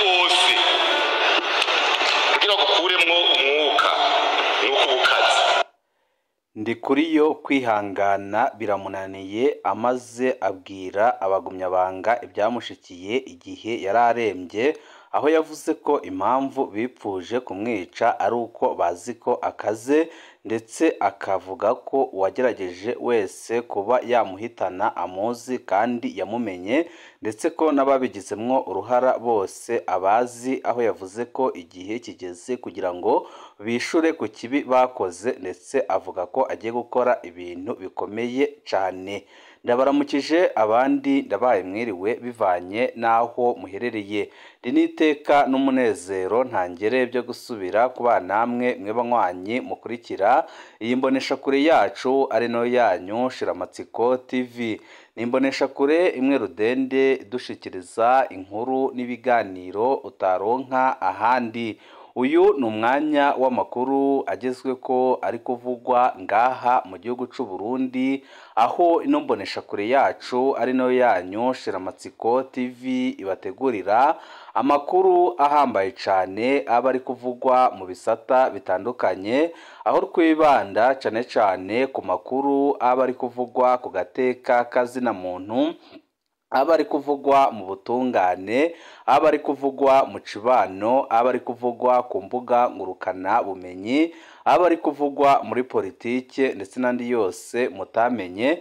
bose kugira ngo ukuremwo umwuka nuko bukazi. Ndi kuri yo kwihangana biramunaniye, amaze abwira abagumyabanga ibyamushikiye igihe yararembye, aho yavuze ko impamvu bipfuje kumwica ari uko bazi ko akaze, ndetse akavuga ko uwagerageje wese kuba yamuhitana amuzi kandi yamumenye, ndetse ko n'ababigizemwo uruhara bose abazi, aho yavuze ko igihe kigeze kugira ngo bishure ku kibi bakoze, ndetse avuga ko agiye gukora ibintu bikomeye cyane. Ndabaramukije abandi ndabaye mwiriwe bivanye n'aho muherereye. Riniteka n'umunezero ntangere byo gusubira kuba namwe mwe banywanyi mukurikira iyi mbonesha kure yacu ari no yanyu Shiramatsiko TV. Ni imbonesha kure imwe rudende dushikiriza inkuru n'ibiganiro utaronka ahandi. Uyu ni umwanya w'amakuru agezwe ko ari kuvugwa ngaha mu gihugu cy'u Burundi, aho ino mbonesha kure yacu ari no yanyu Shiramatsiko TV ibategurira amakuru ahambaye cyane aba ari kuvugwa mu bisata bitandukanye, aho twibanda cyane cyane ku makuru aba ari kuvugwa ku gateka kazina muntu, aba ari kuvugwa mu butungane, aba ari kuvugwa mu cibano, aba ari kuvugwa ku mbuga ngurukana bumenyi, aba ari kuvugwa muri politike ndetse n'andi yose mutamenye.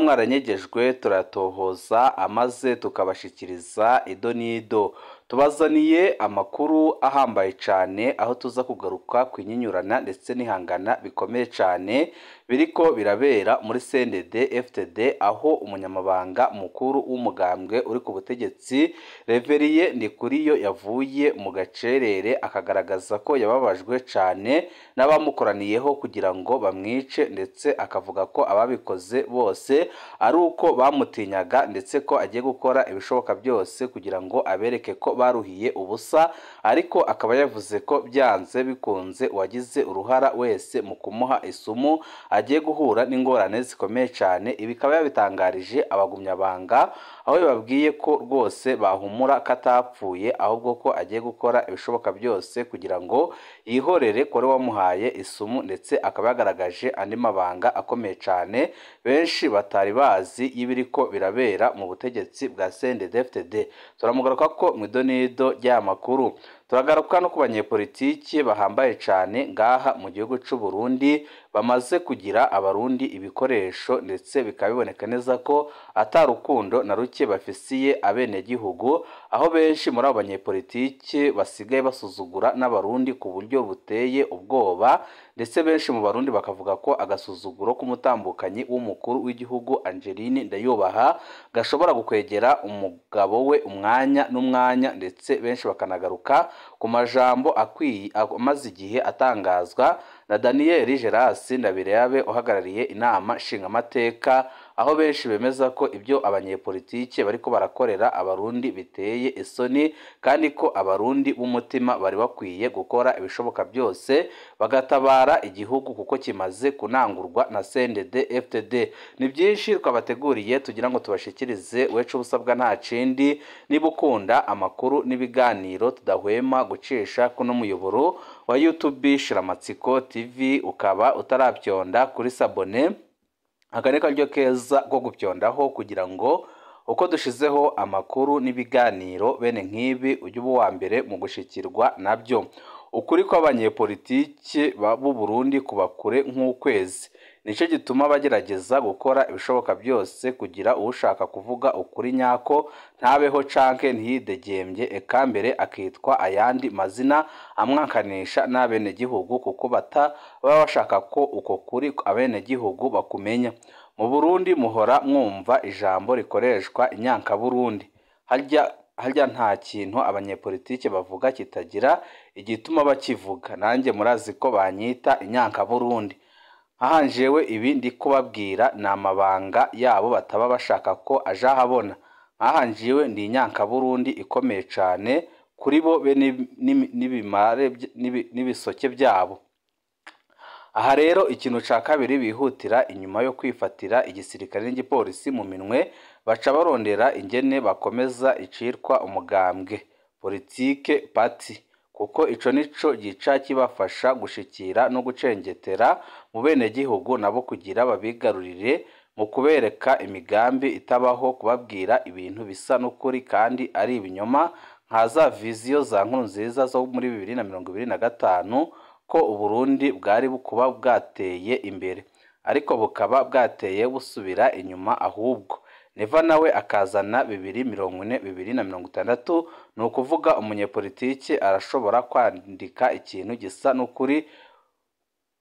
Mwamwaranyegejwe turatohoza amaze tukabashikiriza ido n'ido. Tubazaniye amakuru ahambaye cyane, aho tuza kugaruka kwinyinyurana ndetse n'ihangana bikomeye cyane biriko birabera muri CNDD FDD, aho umunyamabanga mukuru w'umugambwe uri ku butegetsi Reveriye Ndikuriyo yavuye mu gacerere akagaragaza ko yababajwe cyane n'abamukoraniyeho kugira ngo bamwice, ndetse akavuga ko ababikoze bose ari uko bamutinyaga, ndetse ko agiye gukora ibishoboka byose kugira ngo abereke ko baruhiye ubusa, ariko akaba yavuze ko byanze bikunze uwagize uruhara wese mu kumuha isumu agiye guhura n'ingorane zikomeye cyane. Ibi bikaba yabitangarije abagumyabanga, aho babwiye ko rwose bahumura katapfuye, ahubwo ko agiye gukora ibishoboka byose kugira ngo yihorere kore wamuhaye isumu, ndetse akaba yagaragaje andi mabanga akomeye cyane benshi batari bazi y'ibiriko birabera mu butegetsi bwa CNDD-FDD. Turamugaruka ko mu idonido ry'aya makuru. Turagaruka no ku banyepolitiki bahambaye cyane ngaha mu gihugu cy'u Burundi, bamaze kugira abarundi ibikoresho, ndetse bikaba biboneka neza ko atarukundo na ruke bafisiye abenegihugu, aho benshi muri abo banyepolitiki basigaye basuzugura n'abarundi ku buryo buteye ubwoba, ndetse benshi mu barundi bakavuga ko agasuzuguro k'umutambukanyi w'umukuru w'igihugu Angeline Ndayubaha gashobora gukwegera umugabo we umwanya n'umwanya, ndetse benshi bakanagaruka ku majambo amaze igihe atangazwa na Daniel Gerasi Ndabirabe uhagarariye inama nshingamateka, aho benshi bemeza ko ibyo abanyepolitike bariko barakorera abarundi biteye isoni, kandi ko abarundi b'umutima bari bakwiye gukora ibishoboka byose bagatabara igihugu kuko kimaze kunangurwa na CNDD-FDD. Ni byinshi twabateguriye tugira ngo tubashikirize, wecu busabwa nta kindi, niba ukunda amakuru n'ibiganiro tudahwema gucisha kuno muyoboro wa YouTube Shiramatsiko TV, ukaba utarabyonda kuri sabone, aka karyo keza ko gupyondaho kugira ngo uko dushizeho amakuru n'ibiganiro bene nk'ibi ujye uba uwa mbere mu gushikirwa nabyo. Ukuri kw'abanyepolitiki b'u Burundi kuba kure nk'ukwezi, nicyo gituma bagerageza gukora ibishoboka byose kugira ushaka kuvuga ukuri nyako ntabeho canke ntiyidegembye, eka mbere akitwa ayandi mazina amwankanisha n'abenegihugu, kuko baba bashaka ko uko kuri abenegihugu bakumenya. Mu Burundi muhora mwumva ijambo rikoreshwa inyanka Burundi, harya nta kintu abanyepolitike bavuga kitagira igituma bakivuga. Nanjye murazi ko banyita inyanka Burundi, nkahanjewe ibi ndi kubabwira ni amabanga yabo bataba bashaka ko aja habona. Nkahanjiwe ndi inyanka Burundi ikomeye cyane kuri bo be n'ibimare n'ibisoke byabo. Aha rero ikintu ca kabiri bihutira inyuma yo kwifatira igisirikare n'igipolisi mu minwe, baca barondera ingene bakomeza icirwa umugambwe politike party kuko ico nico gica kibafasha gushikira no gucengetera mu benegihugu nabo kugira babigarurire mu kubereka imigambi itabaho, kubabwira ibintu bisa n'ukuri kandi ari ibinyoma nka za viziyo za Nkurunziza zo muri 2025 ko Uburundi bwari kuba bwateye imbere ariko bukaba bwateye busubira inyuma, ahubwo Neva nawe akazana 2040-2060. ni ukuvuga umunyepolitike arashobora kwandika ikintu gisa n'ukuri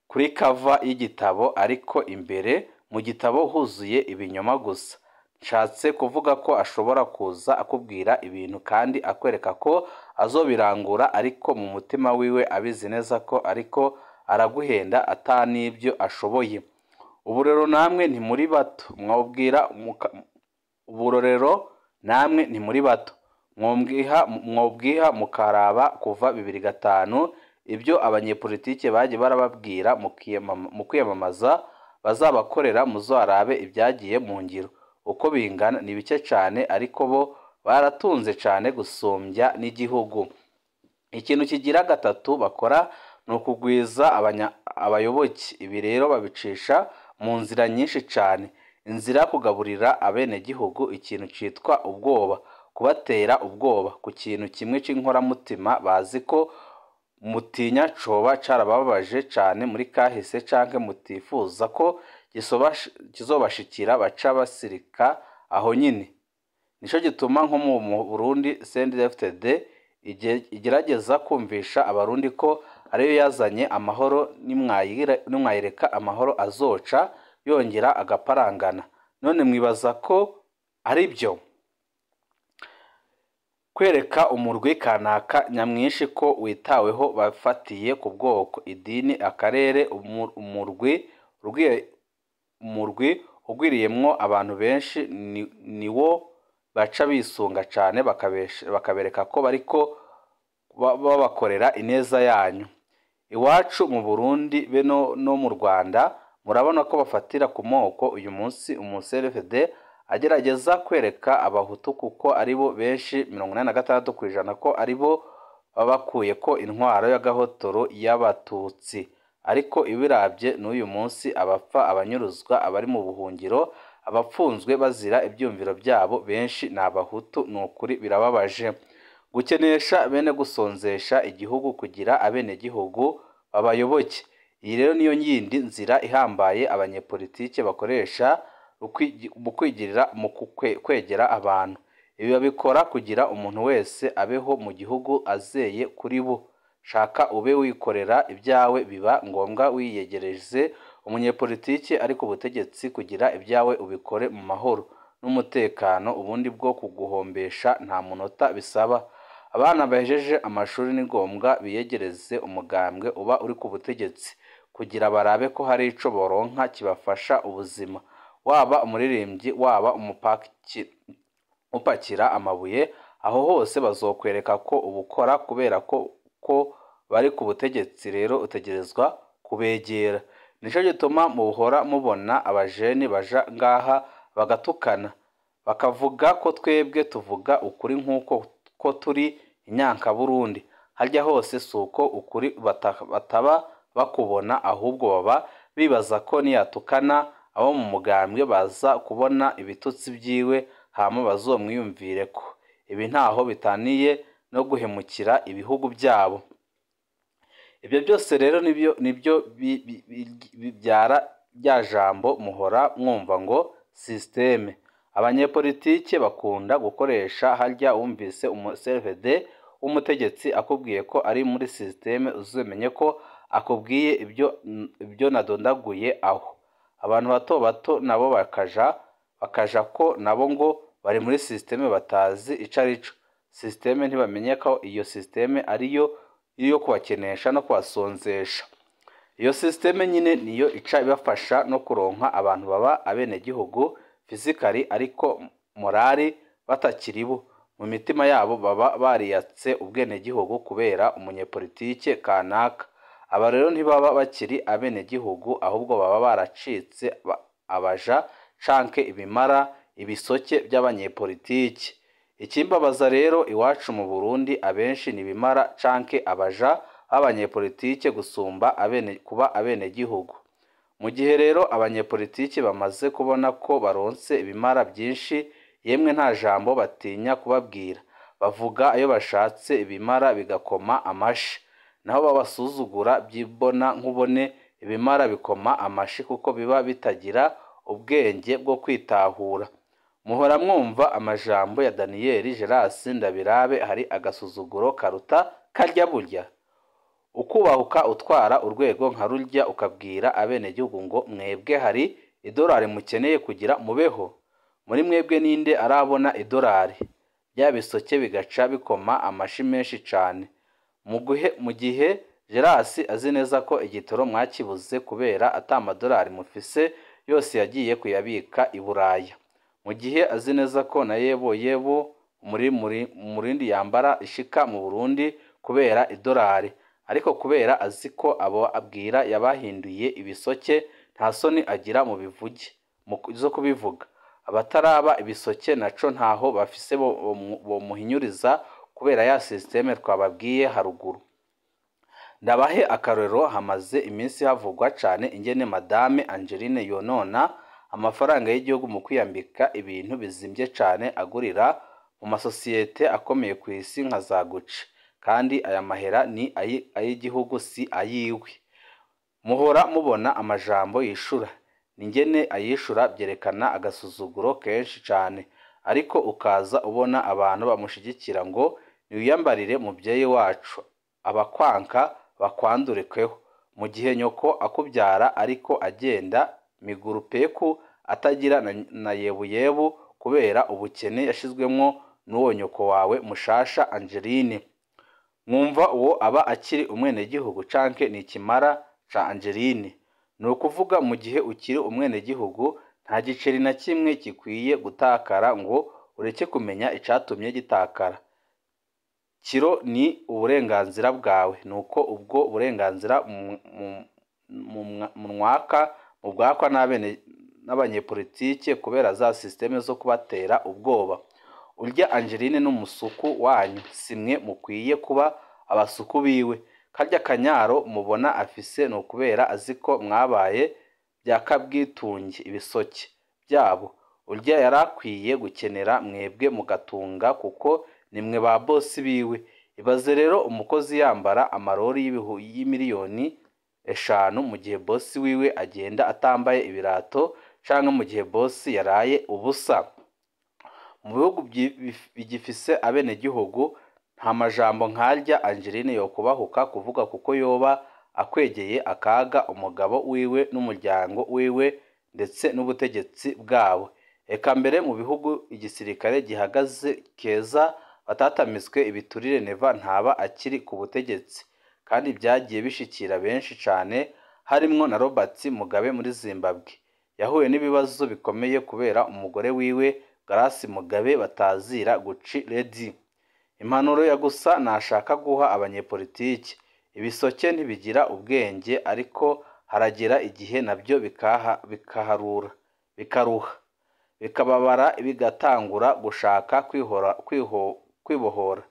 kuri kava y'igitabo ariko imbere mu gitabo huzuye ibinyoma gusa. Nshatse kuvuga ko ashobora kuza akubwira ibintu kandi akwereka ko azobirangura ariko mu mutima wiwe abizi neza ko ariko araguhenda atanibyo ashoboye. Ubu rero namwe ntimuri bato mwobwira uburorero namwe ntimuri bato mwobwiha mukaraba kuva 2005 ibyo abanyepolitike baje barababwira mu kwiyamamaza bazabakorera, muzarabe ibyagiye mu ngiro uko bingana ni bike cyane ariko bo baratunze cyane gusumbya n'igihugu. Ikintu kigira gatatu bakora ni ukugwiza abayoboke. Ibi rero babicisha mu nzira nyinshi cyane. Inzira kugaburira abenegihugu ikintu cyitwa ubwoba, kubatera ubwoba ku kintu kimwe cy'inkoramutima bazi ko mutinya coba carababaje cyane muri kahise canke mutifuza ko kizobashikira baca basirika aho nyine. Nico gituma nko mu Burundi CNDD-FDD igerageza kumvisha abarundi ko ariyo yazanye amahoro, nimwayireka amahoro azoca yongera agaparangana. None mwibaza ko ari byo kwereka umurwi kanaka nyamwinshi ko witaweho bafatiye ku bwoko, idini, akarere, umurwi ugwiriyemwo abantu benshi niwo baca bisunga cyane bakabereka ko bariko babakorera ineza yanyu. Iwacu mu Burundi be no mu Rwanda murabona ko bafatira ku moko. Uyu munsi umuserefede agerageza kwereka abahutu kuko aribo benshi 86% ko aribo babakuye ko intwaro y'agahotoro y'abatutsi, ariko ibirabye n'uyu munsi abapfa, abanyuruzwa, abari mu buhungiro, abapfunzwe bazira ibyumviro byabo benshi ni abahutu. Nukuri birababaje gukenesha bene gusonzesha igihugu kugira abenegihugu babayoboke. Iyi rero niyo yindi nzira ihambaye abanyepolitike bakoresha mu kwigirira mu kwegera abantu. Ibi babikora kugira umuntu wese abeho mu gihugu azeye kuri bo. Shaka ube wikorera ibyawe, biba ngombwa wiyegereze umunyepolitike ariko ubutegetsi kugira ibyawe ubikore mu mahoro n'umutekano, ubundi bwo kuguhombesha nta munota bisaba. Abana bahejeje amashuri ni ngombwa biyegereze umugambwe uba uri ku butegetsi kugira barabe ko hari ico boronka kibafasha ubuzima. Waba umuririmbyi, waba upakira amabuye, aho hose bazokwereka ko ubukora kubera ko bari ku butegetsi. Rero utegerezwa kubegera. Nico gituma muhora mubona abajeni baja ngaha bagatukana bakavuga ko twebwe tuvuga ukuri nk'uko ko turi inyanka Burundi. Harya hose suko ukuri bataba bakubona, ahubwo baba bibaza ko niyatukana abo mu mugambwe baza kubona ibitutsi byiwe hama bazomwiyumvire ko. Ibi ntaho bitaniye no guhemukira ibihugu byabo. Ibyo byose rero nibyo bibyara rya jambo muhora mwumva ngo systeme. Abanyepolitike bakunda gukoresha. Harya wumvise umuservede w'umutegetsi akubwiye ko ari muri systeme, uzumenye ko akubwiye ibyo nadondaguye aho. Abantu bato nabo bakaja ko nabo ngo bari muri systeme batazi ico arico. Systeme ntibamenye ko iyo systeme ariyo kubakenesha no kubasonzesha. Iyo systeme nyine niyo ica ibafasha no kuronka abantu baba abenegihugu physically ariko morali batakiribo. Mu mitima yabo baba bariyatse ubwenegihugu kubera umunyepolitike kanaka. Aba rero ntibaba bakiri abenegihugu, ahubwo baba baracitse abaja canke ibimara, ibisoke by'abanyepolitike. Ikimbabaza rero iwacu mu Burundi abenshi nibimara canke abaja b'abanyepolitike gusumba kuba abenegihugu. Mu gihe rero abanyepolitike bamaze kubona ko baronse ibimara byinshi, yemwe nta jambo batinya kubabwira, bavuga ayo bashatse ibimara bigakoma amashi, naho babasuzugura byibona nkubone ibimara bikoma amashi kuko biba bitagira ubwenge bwo kwitahura. Muhora mwumva amajambo ya Daniel Geras Ndabirabe, hari agasuzuguro karuta karya burya. Ukubahuka utwara urwego nka rurya ukabwira abenegihugu ngo mwebwe hari idolari mukeneye kugira mubeho. Muri mwebwe ninde arabona idolari? Bya bisoke bigaca bikoma amashi menshi cane. Mu gihe Geras azi neza ko igitoro mwakibuze kubera atamadolari mufise, yose yagiye kuyabika i Buraya. Mu gihe azi neza ko na yebo umurindi yambara ishika mu Burundi kubera idolari, ariko kubera azi ko abo abwira yabahinduye ibisoke, nta soni agira zo kubivuga. Abataraba ibisoke naco ntaho bafise bomuhinyuriza kubera ya systeme twababwiye haruguru. Ndabahe akarorero, hamaze iminsi havugwa cane ingene Madame Angeline yonona amafaranga y'igihugu mu kwiyambika ibintu bizimvye cane agurira mu masosiyete akomeye ku isi nka za Gucci, kandi aya mahera ni ay'igihugu si ayiwe. Muhora mubona amajambo yishura, n'ingene ayishura byerekana agasuzuguro kenshi cane, ariko ukaza ubona abantu bamushigikira ngo niwiyambarire muvyeyi wacu, abakwanka bakwandurekeho, mu gihe nyoko akubyara ariko agenda miguru peku atagira na yebuyebu kubera ubukene yashizwemwo n'uwo nyoko wawe mushasha Angeline. Mwumva uwo aba akiri umwenegihugu canke ni ikimara ca Angeline? Ni ukuvuga mu gihe ukiri umwenegihugu nta giceri na kimwe gikwiye gutakara ngo ureke kumenya icatumye gitakara. Kiro ni uburenganzira bwawe, nuko ubwo burenganzira mu bwakwa n'abanyepolitike kubera za systeme zo kubatera ubwoba. Urya Angeline n'umusuku wanyu, simwe mukwiye kuba abasuku biwe. Karya kanyaro mubona afise no kubera aziko mwabaye byakabwitunge ibisoke byabo. Urya yarakwiye gukenera mwebwe mugatunga kuko nimwe ba boss biwe. Ibaze rero umukozi yambara amarori y'imiliyoni 5 mu gihe boss wiwe agenda atambaye ibirato, canke mu gihe boss yaraye ubusa. Mu bihugu bigifise abenegihugu nta majambo nkarya Angeline yo kubahuka kuvuga kuko yoba akwegeye akaga umugabo wiwe n'umuryango wiwe ndetse n'ubutegetsi bwabo. Eka mbere mu bihugu igisirikare gihagaze keza batatamizwe ibiturire neva ntaba akiri ku butegetsi, kandi byagiye bishikira benshi cane, harimwo na Robert Mugabe muri Zimbabwe. Yahuye n'ibibazo bikomeye kubera umugore wiwe Grace Mugabe batazira Gucci Lady. Impanuro ya gusa nashaka guha abanyepolitike, ibisoke ntibigira ubwenge, ariko haragera igihe nabyo bikaruha bikababara, bigatangura gushaka kwibohora.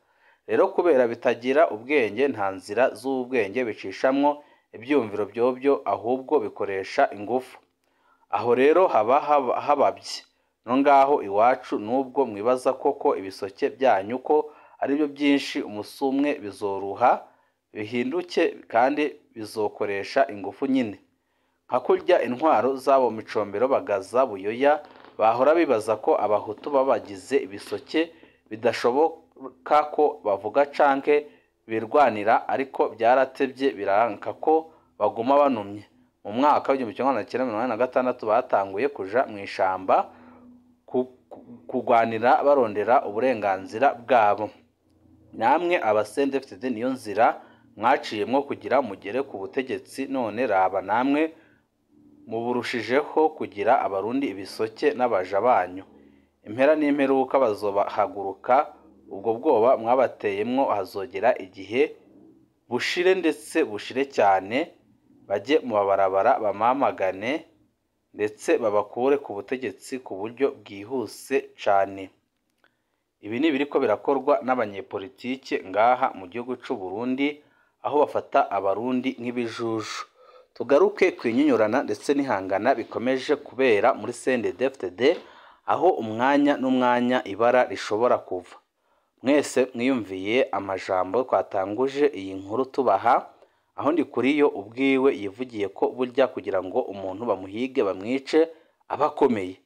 Rero kubera bitagira ubwenge, nta nzira z'ubwenge bicishamwo ibyumviro byobyo, ahubwo bikoresha ingufu. Aho rero haba hababye. No ngaho iwacu nubwo mwibaza koko ibisoke byanyu ko ari byo byinshi, umusumwe bizoruha bihinduke kandi bizokoresha ingufu nyine. Nka kurya intwaro zabo Micombero Bagaza Buyoya bahora bibaza ko abahutu babagize ibisoke bidashoboka ko bavuga canke birwanira, ariko byaratebye biranka ko baguma banumye. Mu mwaka wa 1986 batanguye kuja mu ishamba kugwanira barondera uburenganzira bwabo. Namwe abasendefted niyo nzira mwaciyemwo kugira mugere ku butegetsi, none raba namwe muburushijeho kugira abarundi ibisoke n'abaja banyu. Impera n'imperuka bazobahaguruka, ubwo bwoba mwabateyemwo hazogera igihe bushire, ndetse bushire cyane, bajye mu babarabara bamamagane ndetse babakure ku butegetsi ku buryo bwihuse cane. ibi ni biriko birakorwa n'abanyepolitike ngaha mu gihugu c'u Burundi aho bafata abarundi nk'ibijuju. Tugaruke kwinyunyurana ndetse n'ihangana bikomeje kubera muri CNDD-FDD aho umwanya n'umwanya ibara rishobora kuva. Mwese mwiyumviye amajambo twatanguje iyi nkuru tubaha, aho Ndikuriyo ubwiwe yivugiye ko burya kugira ngo umuntu bamuhige bamwice abakomeye,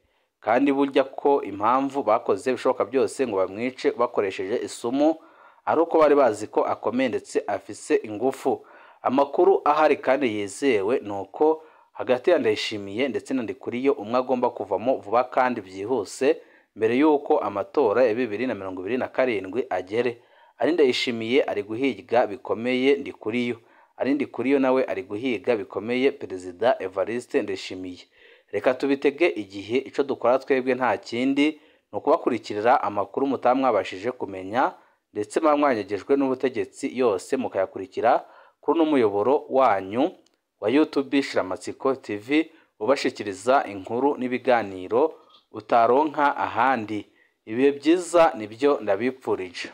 kandi burya ko impamvu bakoze bishoboka byose ngo bamwice bakoresheje isumu ari uko bari bazi ko akomeye ndetse afise ingufu. Amakuru ahari kandi yizewe nuko hagati ya Ndayishimiye ndetse na Ndikuriyo umwe agomba kuvamo vuba kandi byihuse mbere yuko amatora ya 2027 agere. Ari Ndayishimiye ari guhiga bikomeye Ndikuriyo, ari Ndikuriyo nawe ari guhiga bikomeye Perezida Evariste Ndayishimiye. Reka tubitege igihe, ico dukora twebwe nta kindi no kubakurikirira amakuru mutamwabashije kumenya ndetse mwanyegejwe n'ubutegetsi yose mukayakurikira kuri n'umuyoboro wanyu wa YouTube Shiramatsiko TV ubashikiriza inkuru n'ibiganiro utaronka ahandi. Ibihe byiza nibyo ndabipfurije.